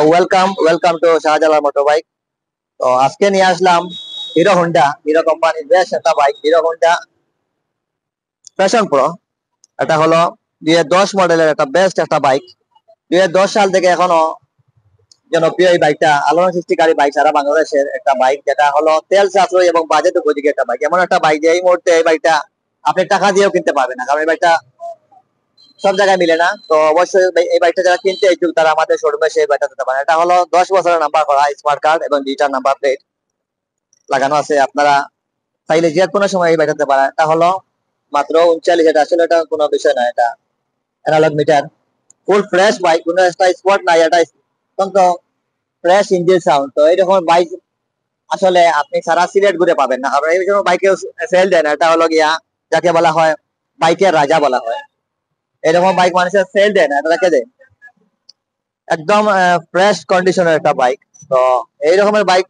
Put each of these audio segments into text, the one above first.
Welcome to Shahjalal motor bike. তো আজকে নিয়ে আসলাম হিরো কোম্পানির বেস্ট একটা bike, hero Honda passion pro. এটা হলো 2010 মডেলের একটা বেস্ট একটা বাইক। 2010 সাল থেকে এখনো জনপ্রিয় এই বাইকটা, আলোড়ন সৃষ্টিকারী বাইক সারা বাংলাদেশের একটা বাইক, যেটা হলো তেল সাশ্রয়ী এবং বাজেট উপযোগী একটা বাইক। এমন একটা বাইক যে এই মুহূর্তে এই বাইকটা আপনি টাকা দিয়েও কিনতে পারবেন না, কারণ এই বাইকটা সব জায়গায় মিলে না। তো অবশ্যই এই বাইকটা যারা কিনতে ইচ্ছুক তারা আমাদের শোরুমে সেই বাইকটা দিতে পারে। এটা হলো 10 বছরের নাম্বার করা স্মার্ট কার্ড এবং ডিজিটাল নাম্বার প্লেট লাগানো আছে। আপনারা চাইলে যে কোনো সময় এই বাইকটা দিতে পারেন। এটা হলো মাত্র 39। এটা আসলে এটা কোনো বিষয় না, এটা analog meter, full fresh bike, কোনো একটা স্পট নাই, এটা অত্যন্ত ফ্রেশ ইঞ্জিন সাউন্ড। তো এইরকম বাইক আসলে আপনি সারা সিলেট ঘুরে পাবেন না, কারণ এই সময় বাইকে সেল দেয় না। এটা হলো গিয়া যাকে বলা হয় বাইকের রাজা বলা হয়। এরকম বাইক মানুষের সেল দেয় না, এটা দেয় একদম ফ্রেশ কন্ডিশনের একটা বাইক। তো এই রকমের বাইক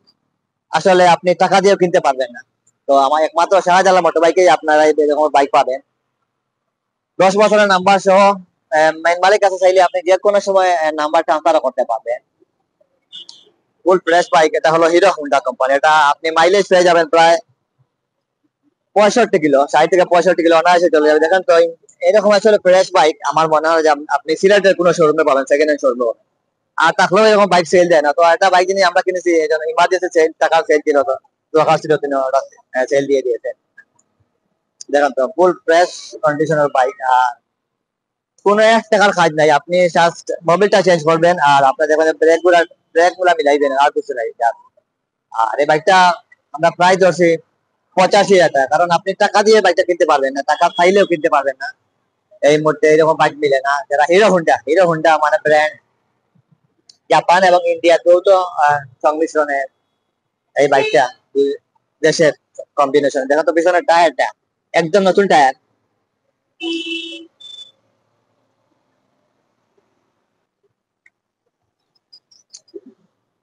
আসলে আপনি টাকা দিয়েও কিনতে পারবেন না। তো আমার একমাত্র শাহজালাল মোটর বাইকেই আপনারা এই রকমের বাইক পাবেন 10 বছরের নাম্বার সহ। মেইন মালিক কাছে চাইলে আপনি যে কোনো সময় নাম্বার ট্রান্সফার করতে পারবেন। ফুল ফ্রেশ বাইক। এটা হলো হিরো হোন্ডা কোম্পানি। এটা আপনি মাইলেজ পেয়ে যাবেন প্রায় 65 কিলো, 60 থেকে 65 কিলো অনায়াসে চলে যাবে। দেখেন তো এরকম আসলে ফ্রেশ বাইক আমার মনে হয় যে আপনি সিলেটের কোনো শোরুমে পাবেন, সেকেন্ড হ্যান্ড শোরুমে। আর থাকলেও এরকম বাইক সেল দেয় না। তো একটা বাইক যিনি আমরা কিনেছি, এই জন্য ইমার্জেন্সি সেল টাকা সেল ছিল, তো দরকার ছিল, তিনি সেল দিয়ে দিয়েছেন। দেখেন তো ফুল ফ্রেশ কন্ডিশনের বাইক, আর কোনো 1 টাকার কাজ নাই। আপনি জাস্ট মোবিলটা চেঞ্জ করবেন আর আপনার দেখবেন ব্রেক গুলা মিলাই দেন, আর কিছু নাই। আর এই বাইকটা আমরা প্রায় ধরছি 85,000 টাকা, কারণ আপনি টাকা দিয়ে বাইকটা কিনতে পারবেন না, টাকা চাইলেও কিনতে পারবেন না। এই মুহূর্তে এরকম বাইক মিলে না। যারা হিরো হোন্ডা মানে ব্র্যান্ড, জাপান এবং ইন্ডিয়া যৌথ সংমিশ্রণে এই বাইকটা, দুই দেশের কম্বিনেশন। দেখো তো পিছনের টায়ারটা একদম নতুন টায়ার।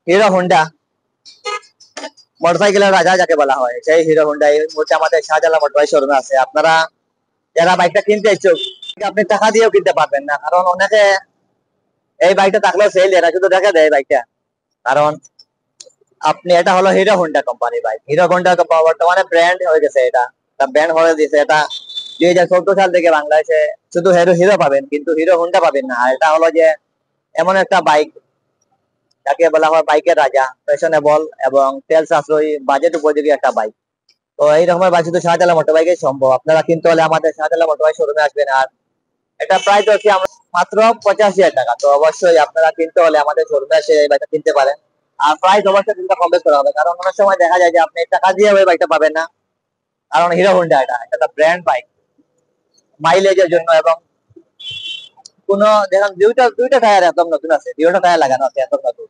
হিরো হোন্ডা মোটরসাইকেলের রাজা যাকে বলা হয়, সেই হিরো হোন্ডা এই মুহূর্তে আমাদের শাহজালাল মোটর শোরুমে আছে। আপনারা যারা বাইকটা কিনতে ইচ্ছুক, আপনি টাকা দিয়েও কিনতে পারবেন না, কারণ অনেকে এই বাইকটা থাকলেও সেল দেয় না, শুধু দেখা দেয় বাইকটা। কারণ আপনি, এটা হলো hero Honda company bike. Hero Honda বর্তমানে ব্র্যান্ড হয়ে গেছে, এটা ব্র্যান্ড হয়ে দিয়েছে। এটা 2014 সাল থেকে বাংলাদেশে শুধু হিরো হিরো পাবেন, কিন্তু হিরো হোন্ডা পাবেন না। আর এটা হলো যে এমন একটা বাইক যাকে বলা হয় বাইকের রাজা, ফ্যাশনেবল এবং তেল সাশ্রয়ী বাজেট উপযোগী একটা বাইক। তো এই রকমের বাইক শুধু শাহজালাল মোটর বাইকে সম্ভব। আপনারা কিনতে হলে আমাদের শাহজালাল মোটর বাইক শোরুমে আসবেন। আর এটা প্রায় তো আমরা মাত্র 85,000 টাকা। তো অবশ্যই আপনারা কিনতে হলে আমাদের শোরুমে এসে এই বাইকটা কিনতে পারেন। আর প্রাইস অবশ্যই কিছুটা কম বেশ করা হবে, কারণ অনেক সময় দেখা যায় যে আপনি টাকা দিয়ে ওই বাইকটা পাবেন না, কারণ হিরো হোন্ডা এটা একটা ব্র্যান্ড বাইক। মাইলেজের জন্য এবং কোনো দেখেন দুইটা দুইটা টায়ার একদম নতুন আছে, দুইটা টায়ার লাগানো আছে একদম নতুন।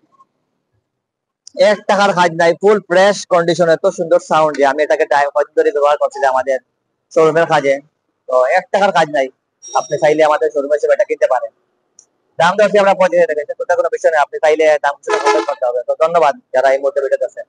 1 টাকার কাজ নাই, ফুল ফ্রেশ কন্ডিশন, এত সুন্দর সাউন্ড যে আমি এটাকে কয়েকদিন ধরে ব্যবহার করছি আমাদের শোরুমের কাজে। তো 1 টাকার কাজ নাই, আপনি চাইলে আমাদের শোরুমে এসে এটা কিনতে পারেন। দাম দরছি আমরা 25,000 টাকা, কোনো বিষয় নেই। আপনি চাইলে দাম করতে হবে। তো ধন্যবাদ যারা এই মুহূর্তে ভিডিও দেখছেন।